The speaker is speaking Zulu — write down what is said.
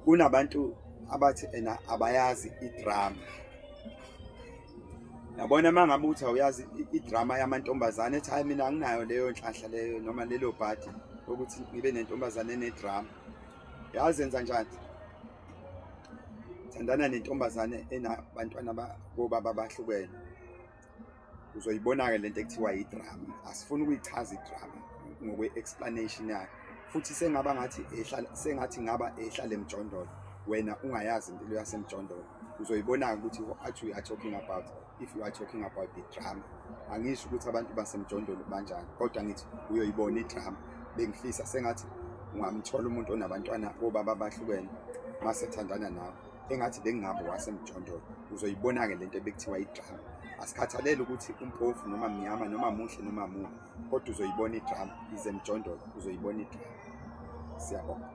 kunabantu abathi ena abayazi idrama. Yabona mangabe uthi awuyazi idrama yamantombazane ethi hayi mina anginayo leyo nhlahla leyo noma lelo bhadi ukuthi ngibe nentombazane enedrama. Yazenza njani? Thandana nentombazane enabantwana bobaba abahlukene. Uzoyibona-ke lento ekuthiwa idrama. Asifuni ukuyichaza idrama ngokwe-explanation yayo. Futhi sengathi ngaba ehlala emjondolo. Wena ungayazi impilo yasemjondolo. Uzoyibona-ke ukuthi what we are talking about if you are talking about the drama. Angisho ukuthi abantu basemjondolo banjani, kodwa ngithi uyoyibona idrama. Bengifisa sengathi ungamthola umuntu onabantwana bobaba abahlukene masethandana nawe. Engathi bengingabo wasemjondolo. Uzoyibona-ke lento ebekuthiwa idrama. Asikhathalele ukuthi umpofu noma mnyama noma muhle noma mubi, kodwa uzoyibona idrama. Izemjondolo uzoyibona idrama. Siyabonga.